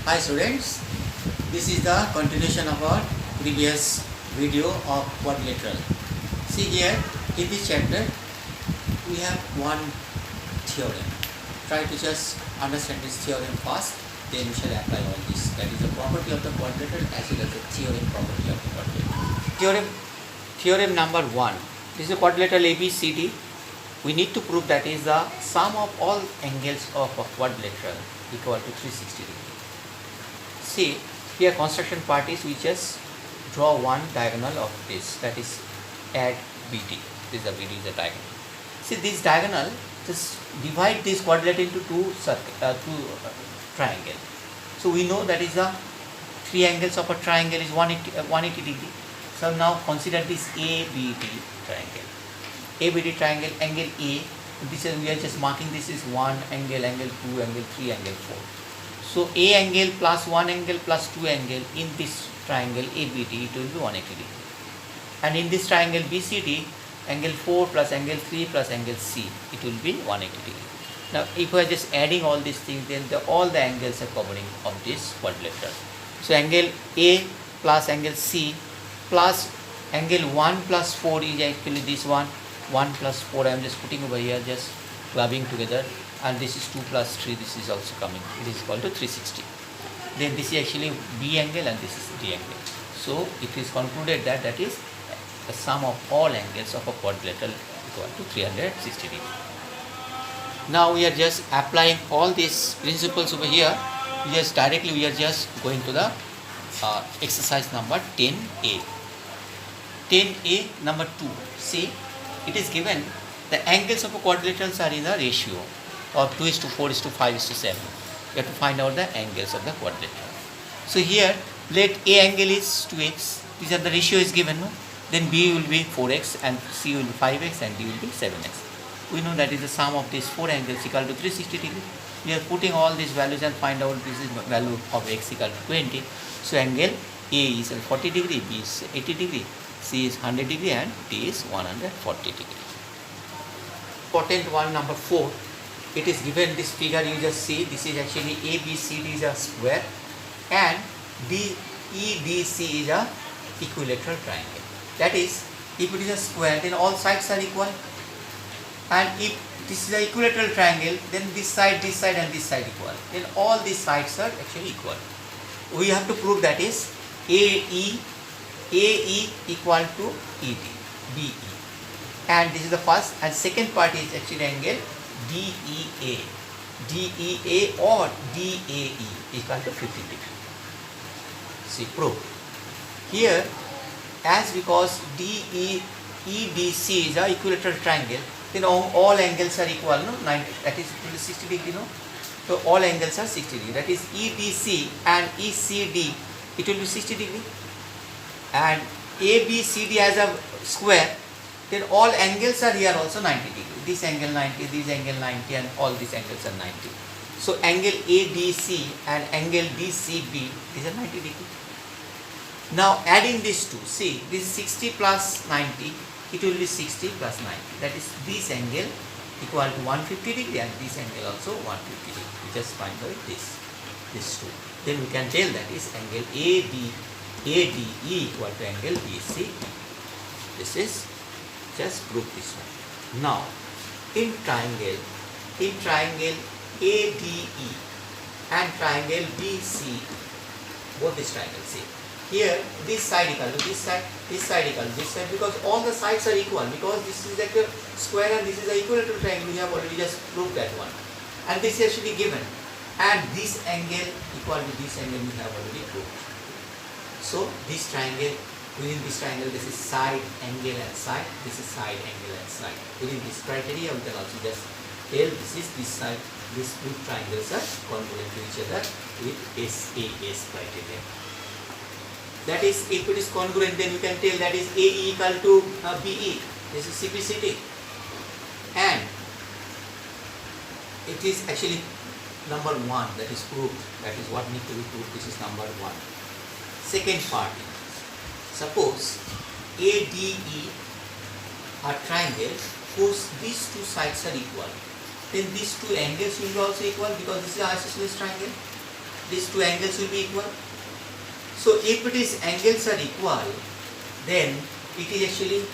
Hi students, this is the continuation of our previous video of quadrilateral. See here, in this chapter we have one theorem. Try to just understand this theorem first, then we shall apply all this. That is the property of the quadrilateral as well as the theorem property of the quadrilateral. Theorem number 1. This is a quadrilateral ABCD. We need to prove that is the sum of all angles of a quadrilateral equal to 360 degrees. See, here construction part is we just draw one diagonal of this, that is add BD. This is the BD is a diagonal. See, this diagonal, just divide this quadrilateral into two triangle. So we know that is the three angles of a triangle is 180 degree. So now consider this ABD triangle. ABD triangle, angle A, this is, we are just marking this is 1 angle, angle 2, angle 3, angle 4. So A angle plus 1 angle plus 2 angle in this triangle ABD, it will be 180 degree. And in this triangle BCD, angle 4 plus angle 3 plus angle C, it will be 180 degree. Now if we are just adding all these things, then all the angles are covering of this quadrilateral. So angle A plus angle C plus angle 1 plus 4 is actually this one. 1 plus 4 I am just putting over here, just clubbing together, and this is 2 plus 3, this is also coming, it is equal to 360. Then this is actually B angle and this is D angle. So it is concluded that that is the sum of all angles of a quadrilateral equal to 360 degrees. Now we are just applying all these principles over here. We are just going to the exercise number 10A. 10A number 2. See, it is given the angles of a quadrilaterals are in the ratio of 2:4:5:7. You have to find out the angles of the quadrilateral. So here let A angle is 2x. These are the ratio is given. No? Then B will be 4x and C will be 5x and D will be 7x. We know that is the sum of these four angles equal to 360 degree. We are putting all these values and find out this is value of x equal to 20. So angle A is 40 degree, B is 80 degree, C is 100 degree and D is 140 degree. Important one number 4. It is given this figure, you just see this is actually ABCD is a square and DEDC is a equilateral triangle. That is, if it is a square then all sides are equal, and if this is an equilateral triangle then this side and this side equal, then all these sides are actually equal. We have to prove that is AE equal to ED, BE, and this is the first, and second part is actually angle DEA or DAE equal to 50 degree. See, proof. Here, as because DEDC is a equilateral triangle, then all angles are equal, no? 90, that is 60 degree, no? So all angles are 60 degree. That is EDC and ECD, it will be 60 degree. And ABCD as a square, then all angles are here also 90 degree. This angle 90, this angle 90, and all these angles are 90. So angle ADC and angle DCB, these are 90 degree. Now adding these two, see, this is 60 plus 90, it will be 60 plus 90. That is this angle equal to 150 degree and this angle also 150 degree. We just find out this two. Then we can tell that is angle ADE equal to angle BC. This is just prove this one. Now in triangle ADE and triangle BC, both these triangles, see. Here this side equal to this side equal to this side, because all the sides are equal, because this is like a square and this is an equilateral triangle. We have already just proved that one, and this is actually given, and this angle equal to this angle we have already proved. So this triangle, within this triangle this is side, angle and side, this is side, angle and side. Within this criteria we can also just tell this is this side, these two triangles are congruent to each other with SAS criteria. That is, if it is congruent, then we can tell that is AE equal to BE. This is CPCT. And it is actually number 1 that is proved. That is what needs to be proved. This is number 1. Second part. Suppose ADE, a triangle whose these two sides are equal. then these two angles will be also equal because this is an isosceles triangle. these two angles will be equal. So if these angles are equal, then it is actually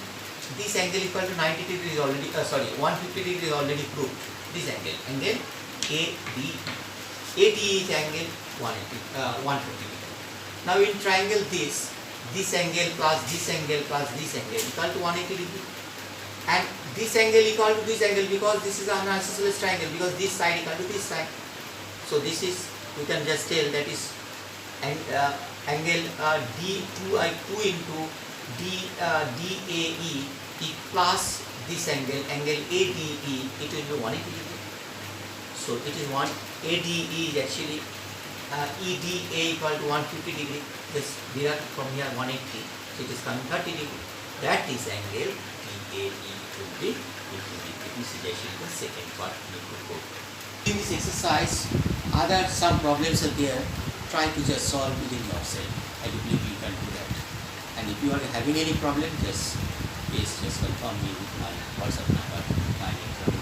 this angle equal to 90 degrees already, 150 degrees already proved. This angle ADE. ADE is angle 150 degree. Now in triangle this angle plus this angle plus this angle equal to 180 degree. And this angle equal to this angle, because this is an isosceles triangle, because this side equal to this side. So this is, we can just tell that is angle D2 into DAE plus this angle ADE, it will be 180 degree. So it is ADE is actually EDA equal to 150 degree. Just deduct from here 180, so it is coming 30 degree. That is angle DAE will be 50 degree. This is actually the second part we could go. In this exercise, some problems are there. Try to just solve within yourself. I do believe you can do that. And if you are having any problem, just confirm me with my WhatsApp number.